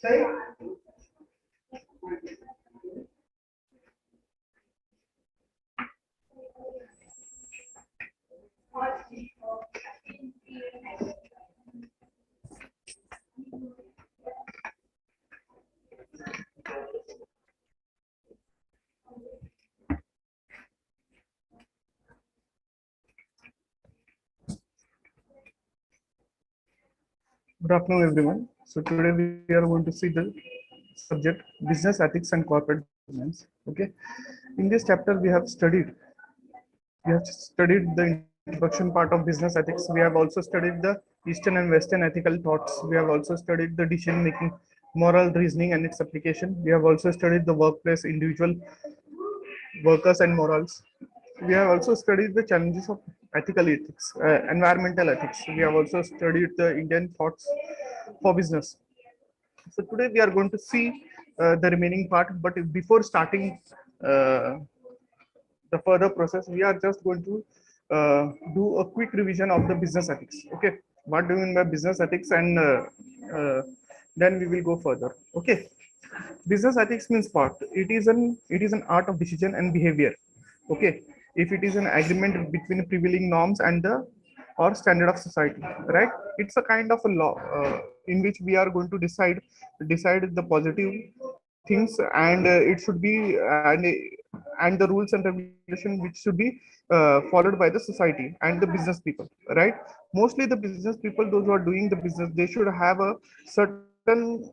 Good afternoon, everyone. So today we are going to see the subject business ethics and corporate governance. Okay. In this chapter, we have studied the introduction part of business ethics. We have also studied the Eastern and Western ethical thoughts. We have also studied the decision making, moral reasoning, and its application. We have also studied the workplace, individual workers, and morals. We have also studied the challenges of ethical ethics, environmental ethics. We have also studied the Indian thoughts for business. So today we are going to see the remaining part. But before starting uh, the further process, we are just going to do a quick revision of the business ethics. Okay, what do you mean by business ethics, and then we will go further. Okay, business ethics means what? It is an art of decision and behavior. Okay, if it is an agreement between prevailing norms and the or standard of society, right? It's a kind of a law in which we are going to decide the positive things, and it should be and the rules and regulation which should be followed by the society and the business people, right? Mostly the business people, those who are doing the business, they should have a certain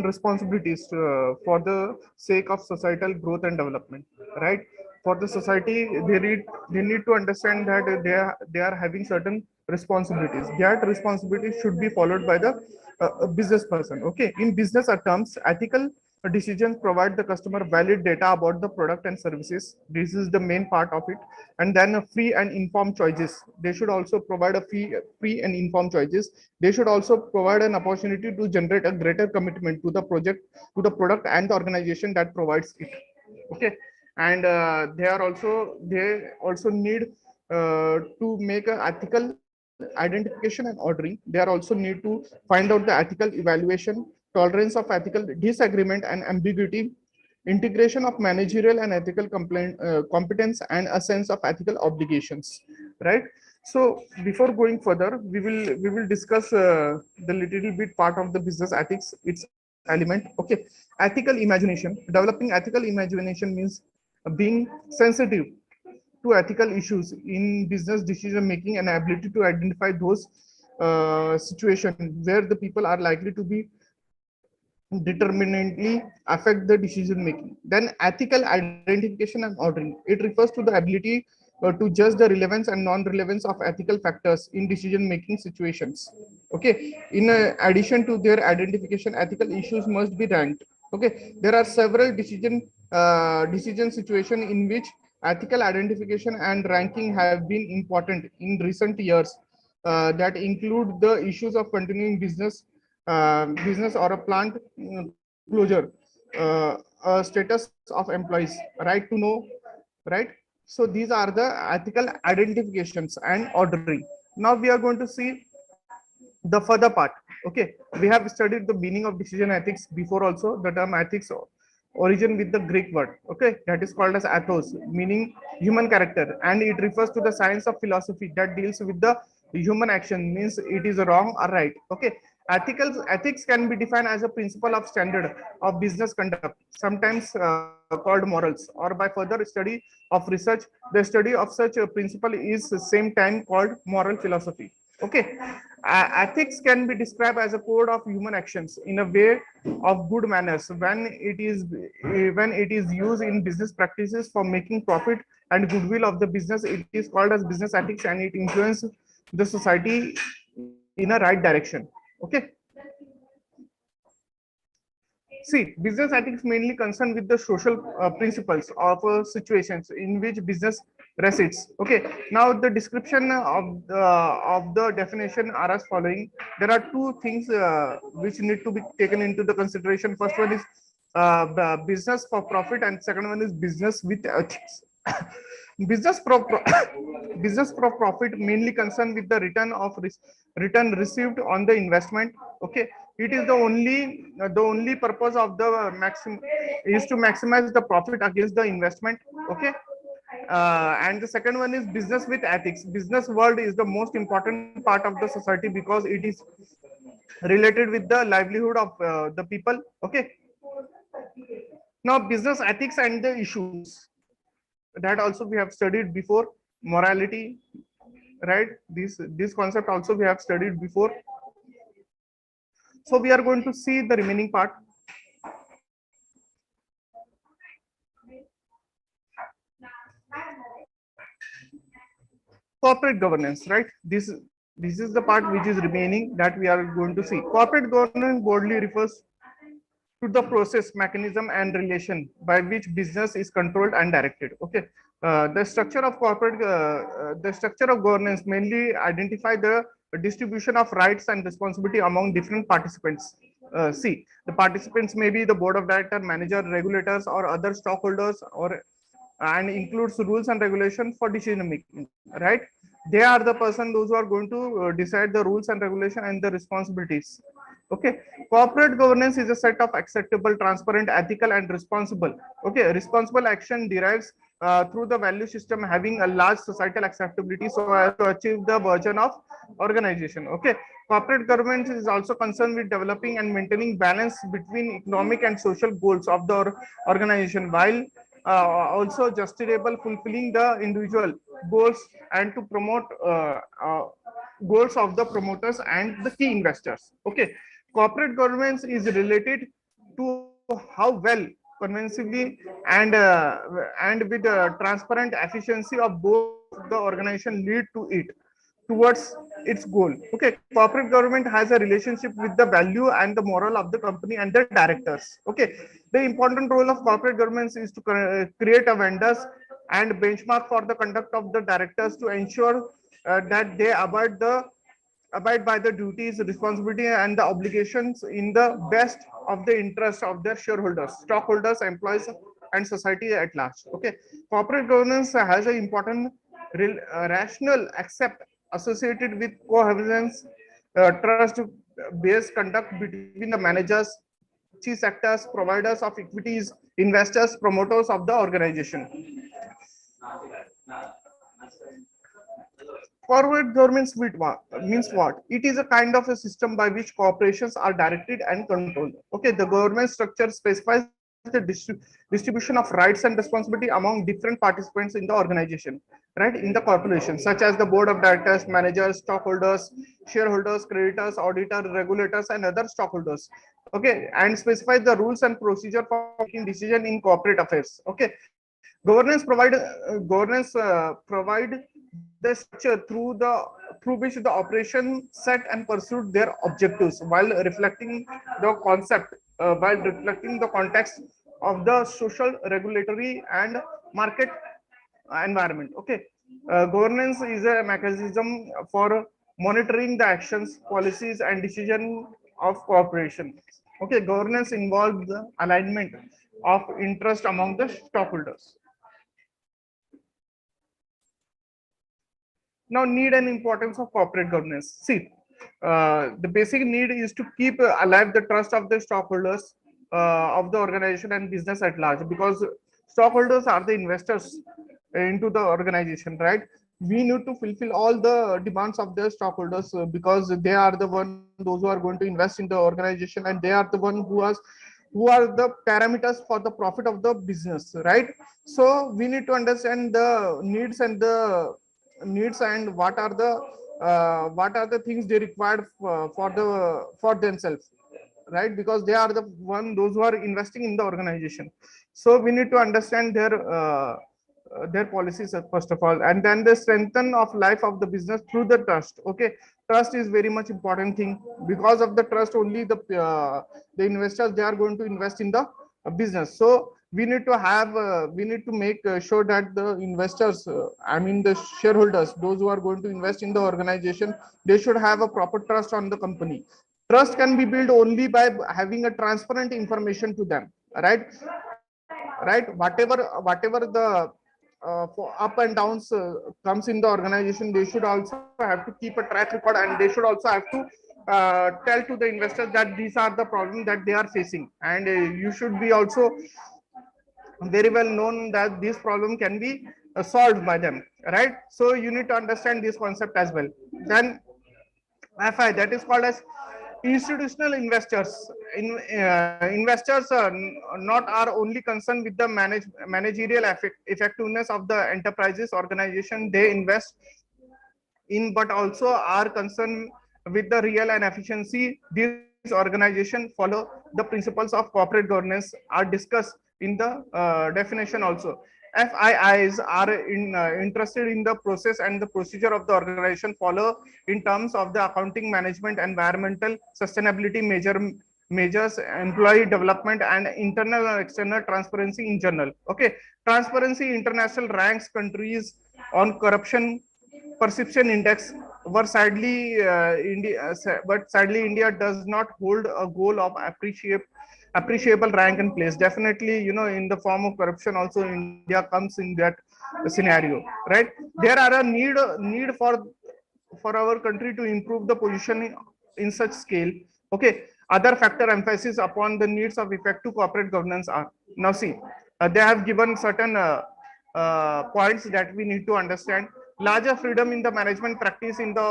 responsibilities for the sake of societal growth and development, right? For the society, they need to understand that they are having certain responsibilities. That responsibilities should be followed by the business person. Okay, in business terms, ethical decisions provide the customer valid data about the product and services. This is the main part of it. And then a free and informed choices. They should also provide a free and informed choices. They should also provide an opportunity to generate a greater commitment to the project, to the product and the organization that provides it. Okay, and they also need to make a ethical identification and ordering. They are also need to find out the ethical evaluation, tolerance of ethical disagreement and ambiguity, integration of managerial and ethical competence, and a sense of ethical obligations, right? So before going further, we will discuss the little bit part of the business ethics, its element. Okay, ethical imagination. Developing ethical imagination means being sensitive to ethical issues in business decision making and ability to identify those situations where the people are likely to be determinantly affect the decision making. Then ethical identification and ordering. It refers to the ability to judge the relevance and non-relevance of ethical factors in decision making situations. Okay. In addition to their identification, ethical issues must be ranked. Okay. There are several decision situation in which ethical identification and ranking have been important in recent years, that include the issues of continuing business or a plant closure, status of employees, right to know, right? So these are the ethical identifications and ordering. Now we are going to see the further part. Okay, we have studied the meaning of decision ethics before. Also the term ethics origin with the Greek word, okay, that is called as ethos, meaning human character, and it refers to the science of philosophy that deals with the human action, means it is wrong or right. Okay, ethics can be defined as a principle of standard of business conduct, sometimes called morals, or by further study of research. The study of such a principle is the same time called moral philosophy. Okay, ethics can be described as a code of human actions in a way of good manners when it is used in business practices for making profit and goodwill of the business. It is called as business ethics, and it influences the society in a right direction. Okay. See, business ethics mainly concerned with the social principles of situations in which business resides. Okay. Now the description of the definition are as following. There are two things which need to be taken into the consideration. First one is business for profit, and second one is business with ethics. business pro, pro business for profit mainly concerned with the return received on the investment. Okay, It is the only purpose of the maximum is to maximize the profit against the investment. Okay. And the second one is business with ethics. Business world is the most important part of the society because it is related with the livelihood of the people. Okay. Now business ethics and the issues that also we have studied before. Morality, right? This concept also we have studied before. So we are going to see the remaining part. Corporate governance, right? This is the part which is remaining that we are going to see. Corporate governance broadly refers to the process, mechanism, and relation by which business is controlled and directed. Okay. The structure of governance mainly identify the distribution of rights and responsibility among different participants. See, the participants may be the board of director, manager, regulators, or other stockholders, or and includes rules and regulations for decision making, right? They are the person those who are going to decide the rules and regulation and the responsibilities. Okay. Corporate governance is a set of acceptable, transparent, ethical, and responsible. Okay. Responsible action derives through the value system having a large societal acceptability so as to achieve the version of organization. Okay. Corporate governance is also concerned with developing and maintaining balance between economic and social goals of the organization while also justifiable fulfilling the individual goals and to promote goals of the promoters and the key investors. Okay. Corporate governance is related to how well convincingly and with transparent efficiency of both the organization lead to it towards its goal. Okay. Corporate government has a relationship with the value and the moral of the company and the directors. Okay. The important role of corporate governance is to create a vendors and benchmark for the conduct of the directors to ensure that they abide by the duties, responsibility, and the obligations in the best of the interest of their shareholders, stockholders, employees, and society at large. Okay. Corporate governance has an important rational accept associated with coherence, trust-based conduct between the managers, chief sectors, providers of equities, investors, promoters of the organization. Forward governance means what? It is a kind of a system by which corporations are directed and controlled. Okay, the government structure specifies the distribution of rights and responsibility among different participants in the organization, right? In the corporation, such as the board of directors, managers, stockholders, shareholders, creditors, auditors, regulators, and other stockholders. Okay, and specifies the rules and procedure for making decision in corporate affairs. Okay, governance provide the structure through which the operation set and pursued their objectives while reflecting the context of the social, regulatory, and market environment. Okay. Governance is a mechanism for monitoring the actions, policies, and decision of corporation. Okay. Governance involves the alignment of interest among the stockholders. Now, need and importance of corporate governance. See, the basic need is to keep alive the trust of the stockholders of the organization and business at large, because stockholders are the investors into the organization, right? We need to fulfill all the demands of the stockholders because they are the one those who are going to invest in the organization, and they are the one who are the parameters for the profit of the business, right? So we need to understand the needs and what are the things they require for themselves, right? Because they are the one those who are investing in the organization. So we need to understand their policies first of all, and then the strengthen of life of the business through the trust. Okay. Trust is very much important thing. Because of the trust only the investors, they are going to invest in the business. So we need to make sure that the investors, I mean the shareholders, those who are going to invest in the organization, they should have a proper trust on the company. Trust can be built only by having a transparent information to them, right? Right. Whatever the for up and downs comes in the organization, they should also have to keep a track record, and they should also have to tell to the investors that these are the problems that they are facing, and you should be also very well known that this problem can be solved by them, right? So you need to understand this concept as well. Then FI, that is called as institutional investors. Investors are not are only concerned with the managerial effectiveness of the enterprises organization they invest in, but also are concerned with the real and efficiency these organizations follow. The principles of corporate governance are discussed in the definition also. FIIs are interested in the process and the procedure of the organization follow in terms of the accounting, management, environmental, sustainability measures, employee development, and internal and external transparency in general. Okay, Transparency International ranks countries on corruption perception index were sadly but sadly India does not hold a goal of appreciable rank and place. Definitely, in the form of corruption also India comes in that scenario, right? There are a need for our country to improve the position in such scale. Okay, other factor emphasis upon the needs of effective corporate governance are, now see, they have given certain points that we need to understand. Larger freedom in the management practice in the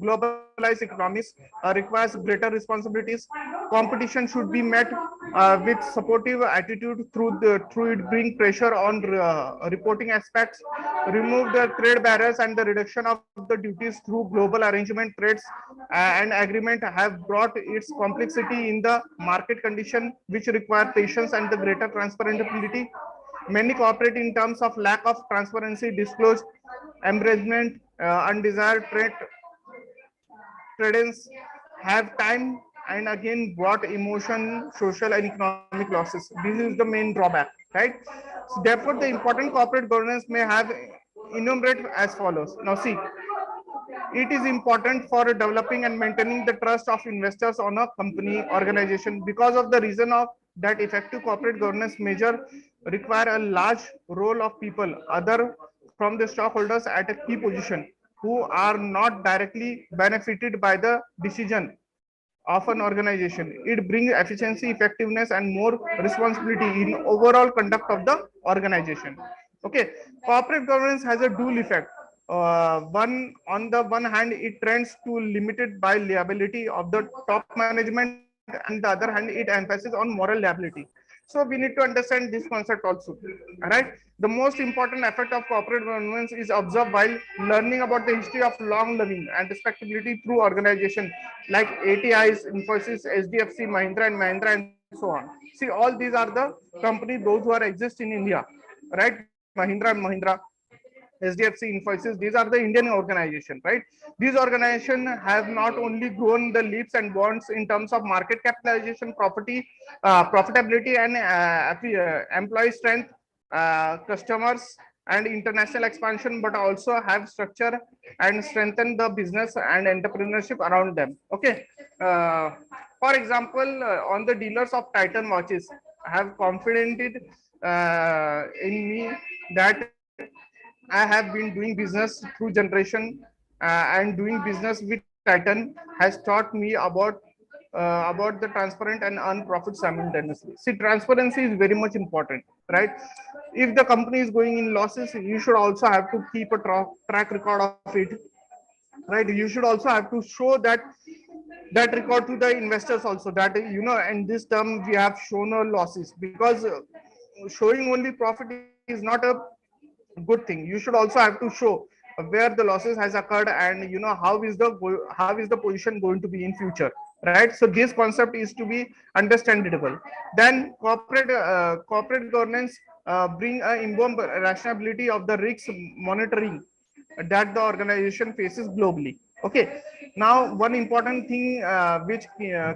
globalized economies requires greater responsibilities. Competition should be met with supportive attitude through it bring pressure on reporting aspects, remove the trade barriers, and the reduction of the duties through global arrangement. Trades and agreement have brought its complexity in the market condition, which require patience and the greater transparency. Many cooperate in terms of lack of transparency, disclosed embarrassment, undesired trends have time and again brought emotion, social, and economic losses. This is the main drawback, right? So therefore, the important corporate governance may have enumerate as follows. Now, see, it is important for developing and maintaining the trust of investors on a company organization. Because of the reason of that, effective corporate governance measure require a large role of people other from the stockholders at a key position who are not directly benefited by the decision of an organization. It brings efficiency, effectiveness, and more responsibility in overall conduct of the organization. Okay, corporate governance has a dual effect. One on the one hand, it trends to limited by liability of the top management, and the other hand, it emphasizes on moral liability. So we need to understand this concept also, right? The most important effect of corporate governance is observed while learning about the history of long living and respectability through organization like ATIs, Infosys, SDFC, Mahindra and Mahindra, and so on. See, all these are the companies those who are exist in India, right? Mahindra and Mahindra, SDFC, Infosys, these are the Indian organization, right? These organizations have not only grown the leaps and bounds in terms of market capitalization, profitability, and employee strength, customers, and international expansion, but also have structure and strengthen the business and entrepreneurship around them. Okay. For example, on the dealers of Titan watches have confided in me that I have been doing business through generation, and doing business with Titan has taught me about the transparent and earn profit simultaneously. See, transparency is very much important, right? If the company is going in losses, you should also have to keep a track record of it, right? You should also have to show that record to the investors also, that in this term we have shown losses, because showing only profit is not a good thing. You should also have to show where the losses has occurred, and how is the position going to be in future, right? So this concept is to be understandable. Then corporate governance bring a inborn rationality of the risk monitoring that the organization faces globally. Okay, now one important thing which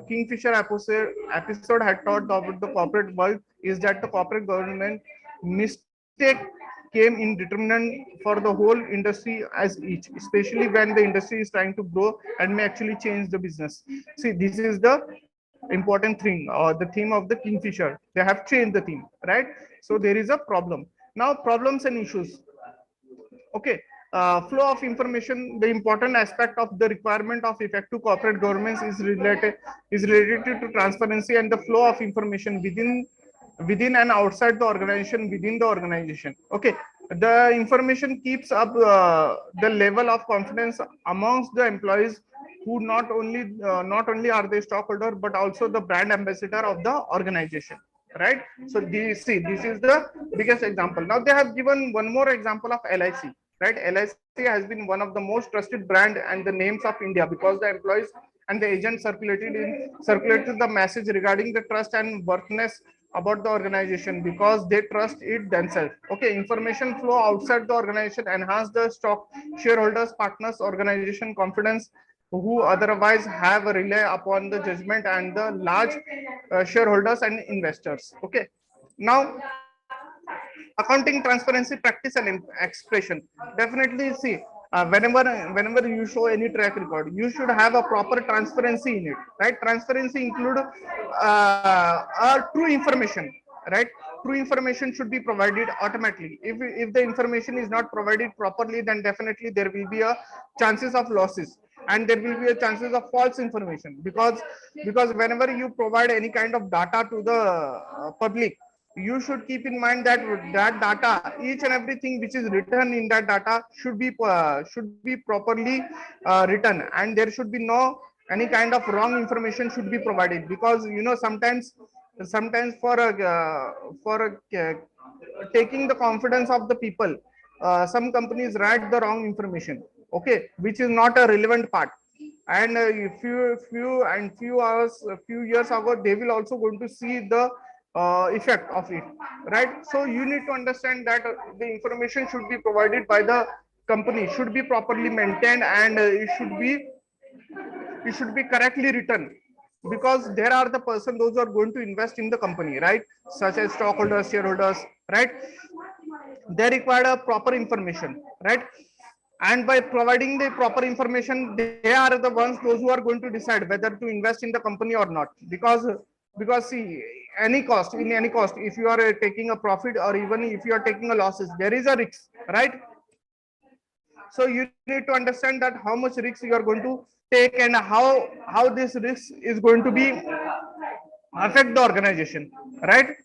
Kingfisher episode had taught about the corporate world is that the corporate government mistake came in determinant for the whole industry as each, especially when the industry is trying to grow and may actually change the business. See, this is the important thing, or the theme of the Kingfisher. They have changed the theme, right? So there is a problem. Now, problems and issues. Okay. flow of information. The important aspect of the requirement of effective corporate governance is related to transparency and the flow of information within and outside the organization, within the organization. Okay, the information keeps up the level of confidence amongst the employees, who not only are they stockholder but also the brand ambassador of the organization, right? So this is the biggest example. Now they have given one more example of LIC, right? LIC has been one of the most trusted brand and the names of India, because the employees and the agents circulated the message regarding the trust and worthiness about the organization, because they trust it themselves. Okay, information flow outside the organization enhance the stock shareholders, partners, organization confidence, who otherwise have a rely upon the judgment and the large shareholders and investors. Okay, now accounting transparency practice and expression. Definitely see, whenever you show any track record, you should have a proper transparency in it, right? Transparency include true information, right? True information should be provided automatically. If the information is not provided properly, then definitely there will be a chances of losses, and there will be a chances of false information, because whenever you provide any kind of data to the public, you should keep in mind that that data, each and everything which is written in that data should be properly written, and there should be no any kind of wrong information should be provided, because sometimes for taking the confidence of the people, some companies write the wrong information, okay, which is not a relevant part. And few hours, a few years ago, they will also going to see the effect of it, right? So you need to understand that the information should be provided by the company, should be properly maintained, and it should be correctly written, because there are the person those who are going to invest in the company, right? Such as stockholders, shareholders, right? They require a proper information, right? And by providing the proper information, they are the ones those who are going to decide whether to invest in the company or not. Because see, any cost, in any cost, if you are taking a profit or even if you are taking a losses, there is a risk, right? So you need to understand that how much risk you are going to take, and how this risk is going to be affect the organization, right?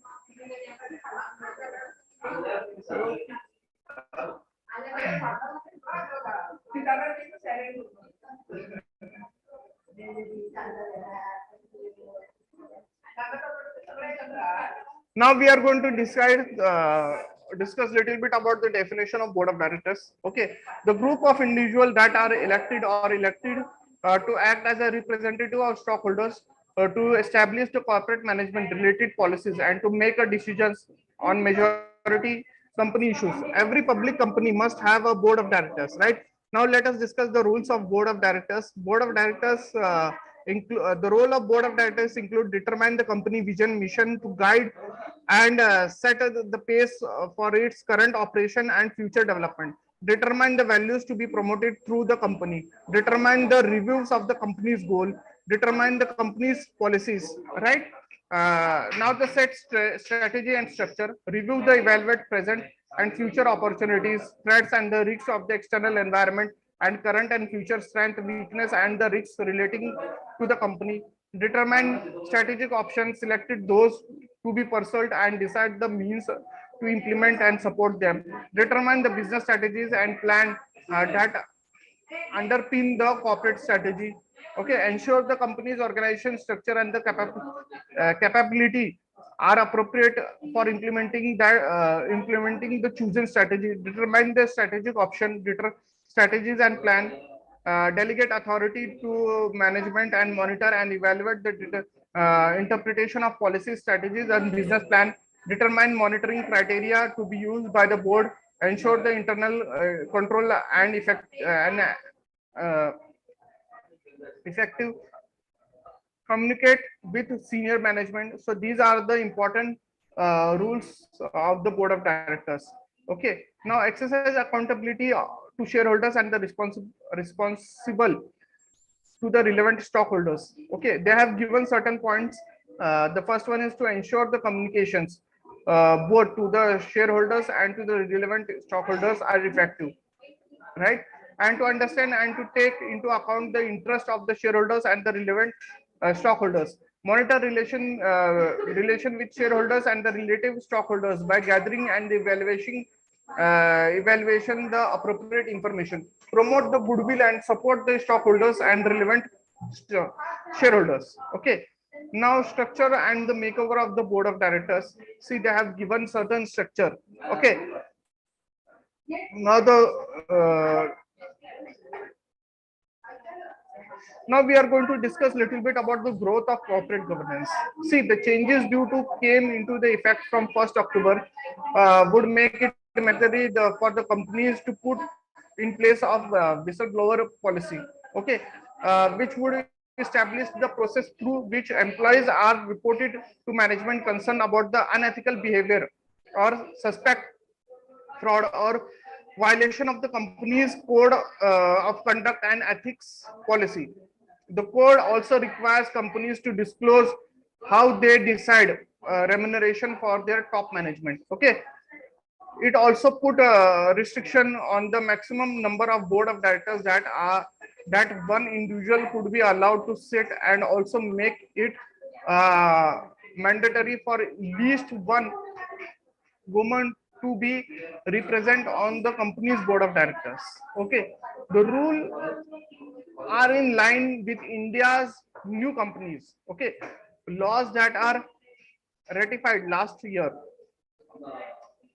Now we are going to discuss little bit about the definition of board of directors. Okay, the group of individuals that are elected to act as a representative of stockholders, to establish the corporate management related policies, and to make a decisions on majority company issues. Every public company must have a board of directors, right? Now let us discuss the rules of board of directors. Board of directors the role of board of directors include determine the company vision, mission, to guide and set the pace for its current operation and future development. Determine the values to be promoted through the company. Determine the reviews of the company's goal. Determine the company's policies, right? Now the strategy and structure. Review the evaluate present and future opportunities, threats and the risks of the external environment, and current and future strength, weakness, and the risks relating to the company. Determine strategic options, selected those to be pursued, and decide the means to implement and support them. Determine the business strategies and plan that underpin the corporate strategy. Okay, ensure the company's organization structure and the capability are appropriate for implementing the chosen strategy. Determine the strategic option, strategies and plan. Delegate authority to management and monitor and evaluate the interpretation of policies, strategies, and business plan. Determine monitoring criteria to be used by the board. Ensure the internal control and uh, effective. Communicate with senior management. So these are the important rules of the board of directors. Okay, now exercise accountability to shareholders and the responsible to the relevant stockholders. Okay, they have given certain points. The first one is to ensure the communications both to the shareholders and to the relevant stockholders are effective. right? And to understand and to take into account the interest of the shareholders and the relevant stockholders. Monitor relation with shareholders and the relative stockholders by gathering and evaluation the appropriate information. Promote the goodwill and support the stockholders and relevant shareholders. Okay. Now structure and the makeover of the board of directors. See, they have given certain structure. Okay. Now now we are going to discuss a little bit about the growth of corporate governance. See, the changes due to came into the effect from 1st October would make it mandatory for the companies to put in place of whistleblower policy. Okay, which would establish the process through which employees are reported to management concerned about the unethical behavior or suspect fraud or violation of the company's code of conduct and ethics policy. The code also requires companies to disclose how they decide remuneration for their top management. Okay. It also put a restriction on the maximum number of board of directors that one individual could be allowed to sit, and also make it mandatory for at least one woman to be represent on the company's board of directors. Okay, the rule are in line with India's new companies. Okay, laws that are ratified last year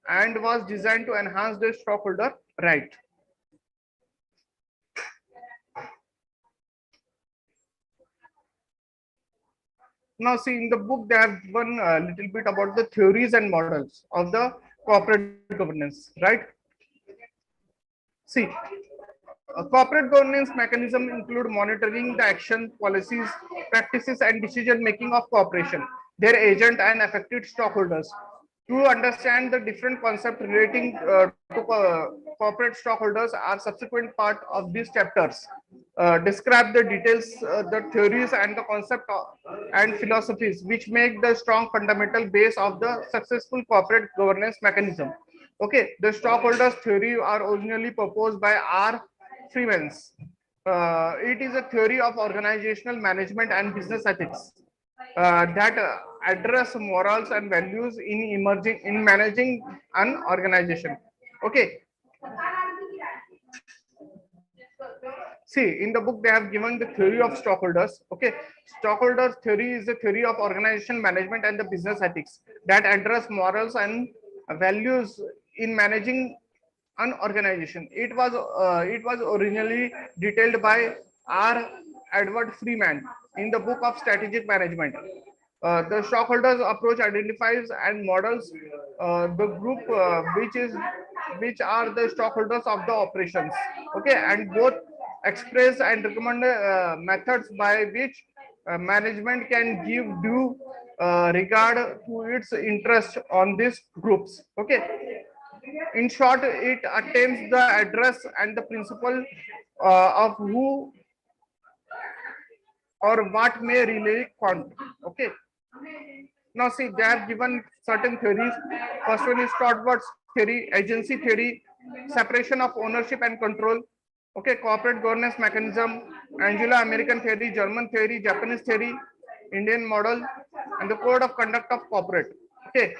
and was designed to enhance the stockholder right. Now, see, in the book they have given a little bit about the theories and models of the corporate governance, right? See, a corporate governance mechanism include monitoring the action, policies, practices, and decision making of corporation, their agent and affected stockholders. To understand the different concepts relating to corporate stockholders are subsequent part of these chapters. Describe the details, the theories, and the concept and philosophies which make the strong fundamental base of the successful corporate governance mechanism. Okay, the stockholders theory are originally proposed by R. Freemans. It is a theory of organizational management and business ethics that address morals and values in managing an organization. Okay. See, in the book they have given the theory of stockholders. Okay, stockholders theory is a theory of organization management and the business ethics that address morals and values in managing an organization. It was originally detailed by R. Edward Freeman in the book of strategic management. The stockholders approach identifies and models the group which are the stockholders of the operations. Okay, and both express and recommend methods by which management can give due regard to its interest on these groups. Okay, in short, it attempts the address and the principle of who or what may really count. Okay. Now see, they have given certain theories. First one is Stodwart's theory, agency theory, separation of ownership and control. Okay, corporate governance mechanism, Anglo-American theory, German theory, Japanese theory, Indian model, and the code of conduct of corporate. Okay.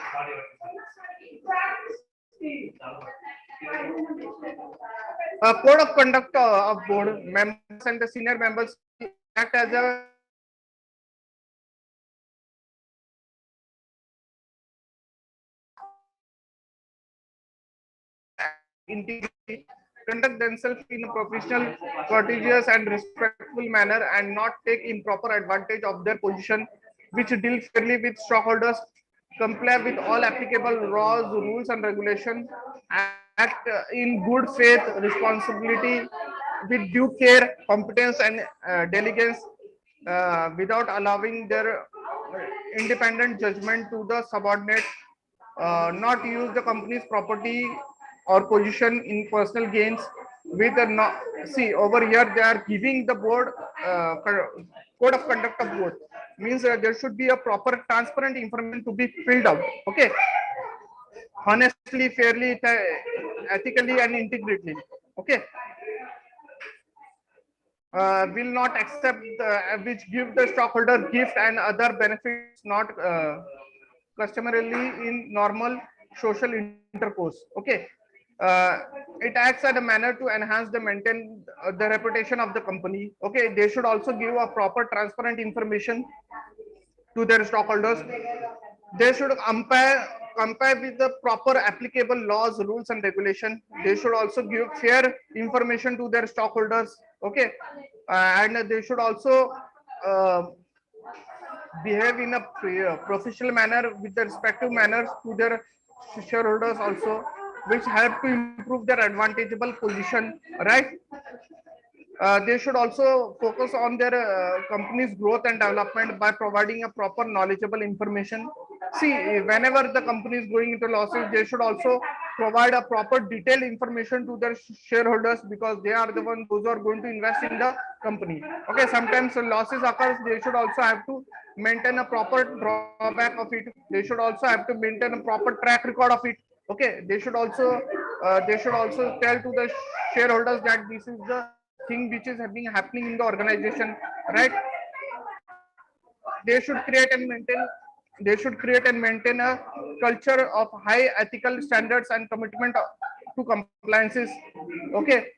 A code of conduct of board members and the senior members act as a integrity, conduct themselves in a professional, courteous, and respectful manner, and not take improper advantage of their position, which deal fairly with stockholders, comply with all applicable laws, rules, and regulations, act in good faith, responsibility, with due care, competence, and diligence, without allowing their independent judgment to the subordinate, not use the company's property or position in personal gains with a no, see over here they are giving the board code of conduct of board means there should be a proper transparent information to be filled out. Okay, honestly, fairly, ethically, and integrately. Okay, will not accept which give the stockholder gift and other benefits not customarily in normal social intercourse. Okay, uh, it acts as a manner to enhance the maintain the reputation of the company. Okay, they should also give a proper transparent information to their stockholders. They should compare with the proper applicable laws, rules, and regulation. They should also give fair information to their stockholders. Okay, and they should also uh, behave in a professional manner with the respective manners to their shareholders also, which help to improve their advantageable position, right? They should also focus on their company's growth and development by providing a proper knowledgeable information. See, whenever the company is going into losses, they should also provide a proper detailed information to their shareholders, because they are the ones those who are going to invest in the company. Okay, sometimes losses occurs, they should also have to maintain a proper drawback of it. They should also have to maintain a proper track record of it. Okay, they should also tell to the shareholders that this is the thing which is being happening in the organization, right? They should create and maintain a culture of high ethical standards and commitment to compliances. Okay,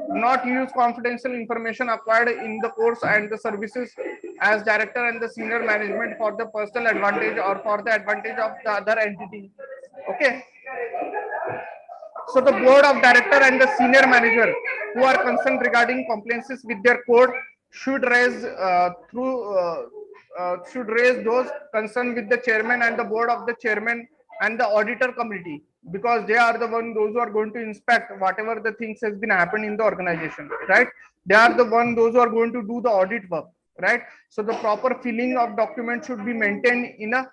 not use confidential information acquired in the course and the services as director and the senior management for the personal advantage or for the advantage of the other entity. Okay, so the board of director and the senior manager who are concerned regarding compliances with their code should raise those concerned with the chairman and the board of the chairman and the auditor committee, because they are the one those who are going to inspect whatever the things has been happened in the organization, right? They are the one those who are going to do the audit work, right? So the proper filling of documents should be maintained in a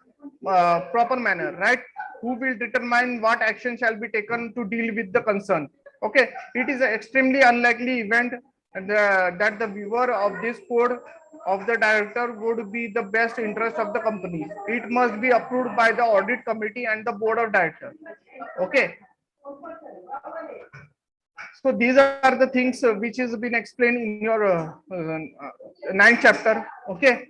proper manner, right? Who will determine what action shall be taken to deal with the concern. Okay, it is an extremely unlikely event that the viewer of this code of the director would be the best interest of the company. It must be approved by the audit committee and the board of directors. Okay, so these are the things which has been explained in your ninth chapter. Okay,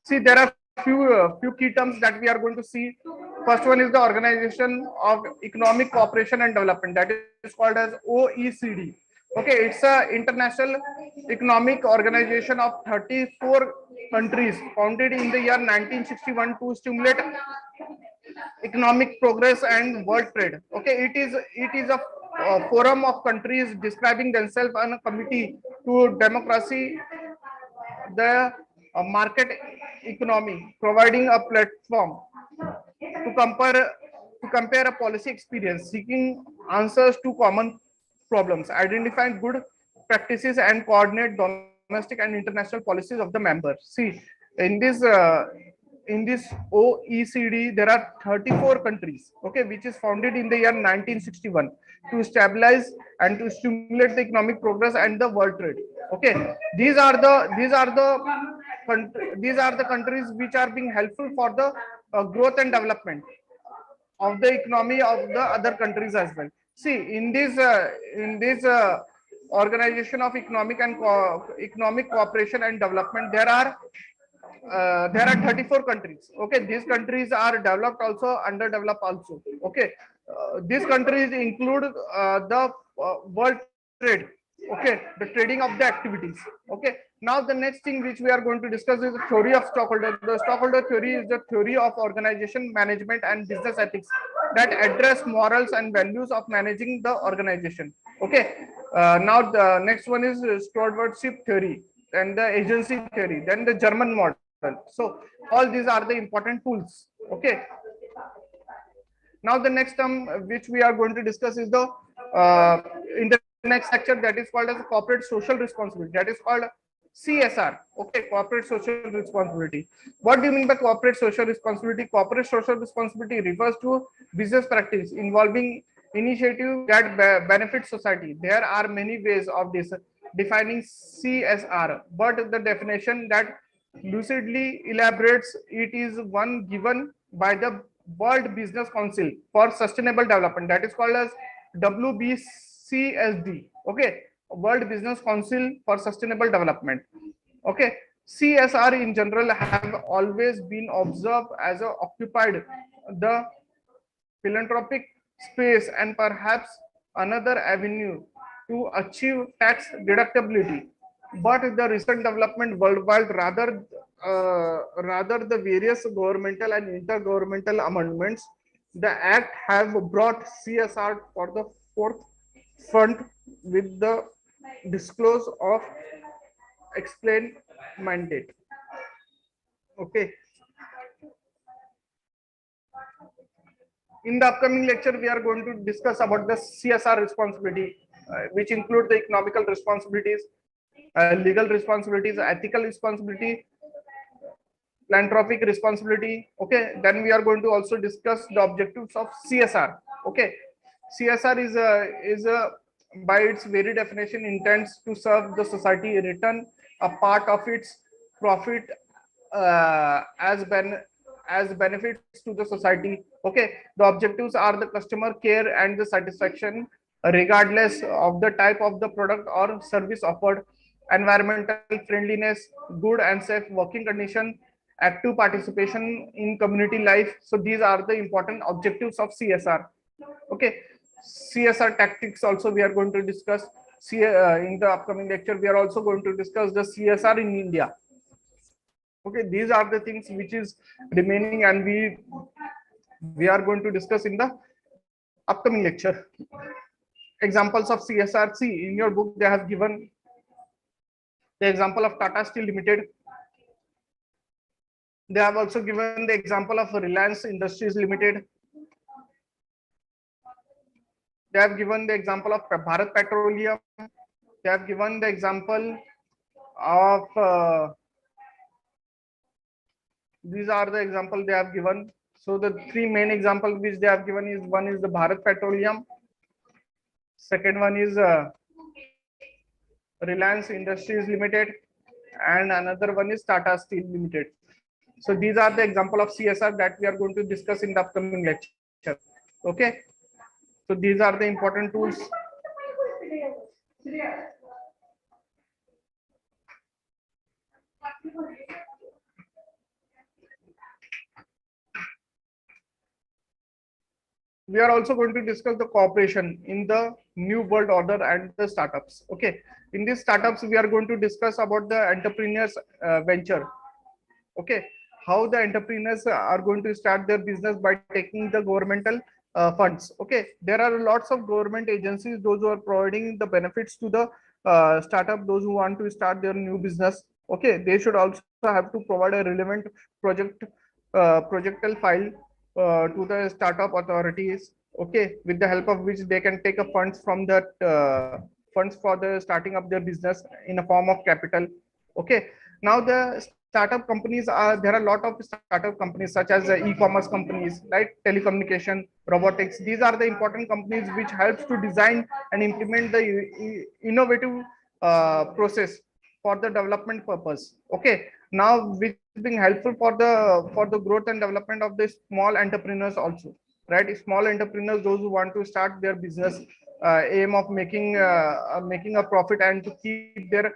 see, there are few key terms that we are going to see. First one is the Organization of Economic Cooperation and Development, that is called as OECD. Okay, it's a international economic organization of 34 countries, founded in the year 1961 to stimulate economic progress and world trade. Okay, it is a forum of countries describing themselves on a committee to democracy, the market economy, providing a platform to compare a policy experience, seeking answers to common problems, identifying good practices, and coordinate domestic and international policies of the members. See, in this OECD, there are 34 countries, okay, which is founded in the year 1961 to stabilize and to stimulate the economic progress and the world trade. Okay, these are the countries which are being helpful for the growth and development of the economy of the other countries as well. See, in this organization of economic cooperation and development, there are 34 countries. Okay, these countries are developed also, underdeveloped also. Okay, these countries include the world trade. Okay, the trading of the activities. Okay, now the next thing which we are going to discuss is the theory of stockholder. The stockholder theory is the theory of organization management and business ethics that address morals and values of managing the organization. Okay, now the next one is stewardship theory, and the agency theory, then the German model. So all these are the important tools. Okay, now the next term which we are going to discuss is the in the next lecture, that is called as corporate social responsibility, that is called CSR. Okay, corporate social responsibility. What do you mean by corporate social responsibility? Corporate social responsibility refers to business practice involving initiative that benefit society. There are many ways of this defining CSR, but the definition that lucidly elaborates it is one given by the World Business Council for Sustainable Development, that is called as WBCSD. Okay, World Business Council for Sustainable Development. Okay, CSR in general have always been observed as a occupied the philanthropic space and perhaps another avenue to achieve tax deductibility. But the recent development worldwide, rather the various governmental and intergovernmental amendments, the act have brought CSR for the fourth front with the disclose of explained mandate. Okay. In the upcoming lecture, we are going to discuss about the CSR responsibility, which include the economical responsibilities, legal responsibilities, ethical responsibility, philanthropic responsibility. Okay, then we are going to also discuss the objectives of CSR. Okay, CSR is a by its very definition intends to serve the society, return a part of its profit as benefits to the society. Okay, the objectives are the customer care and the satisfaction regardless of the type of the product or service offered, environmental friendliness, good and safe working condition, active participation in community life. So these are the important objectives of CSR. Okay, CSR tactics also we are going to discuss. In the upcoming lecture, we are also going to discuss the CSR in India. Okay, these are the things which is remaining, and we are going to discuss in the upcoming lecture. Examples of CSR. See, in your book they have given the example of Tata Steel Limited. They have also given the example of Reliance Industries Limited. They have given the example of Bharat Petroleum. They have given the example of these are the example they have given. So the three main examples which they have given is, one is the Bharat Petroleum, second one is Reliance Industries Limited, and another one is Tata Steel Limited. So these are the example of CSR that we are going to discuss in the upcoming lecture. Okay, so these are the important tools. We are also going to discuss the cooperation in the new world order and the startups. Okay, in these startups we are going to discuss about the entrepreneurs venture. Okay, how the entrepreneurs are going to start their business by taking the governmental funds. Okay, there are lots of government agencies, those who are providing the benefits to the startup, those who want to start their new business. Okay, they should also have to provide a relevant projectile file to the startup authorities. Okay, with the help of which they can take a funds from that funds for the starting up their business in a form of capital. Okay, now the startup companies are, there are a lot of startup companies such as e-commerce companies, right, telecommunication, robotics. These are the important companies which helps to design and implement the innovative process for the development purpose. Okay, now which is being helpful for the growth and development of the small entrepreneurs also, right? Small entrepreneurs, those who want to start their business, aim of making a profit and to keep their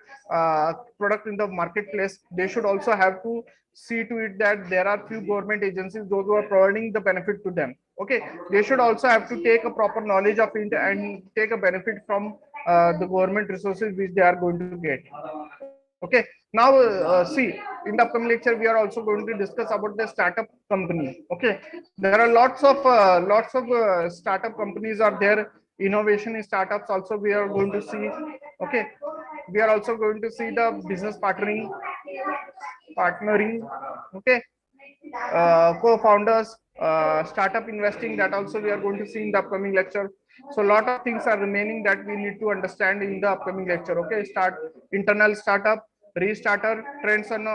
product in the marketplace, they should also have to see to it that there are few government agencies, those who are providing the benefit to them. Okay, they should also have to take a proper knowledge of it and take a benefit from the government resources which they are going to get. Okay, now see, in the upcoming lecture we are also going to discuss about the startup company. Okay, there are lots of startup companies are there. Innovation in startups also we are going to see. Okay, we are also going to see the business partnering. Okay, co-founders, startup investing, that also we are going to see in the upcoming lecture. So a lot of things are remaining that we need to understand in the upcoming lecture. Okay, internal startup, restarter, trends and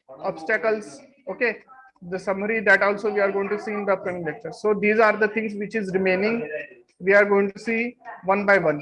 obstacles. Okay, the summary, that also we are going to see in the upcoming lecture. So these are the things which is remaining, we are going to see one by one.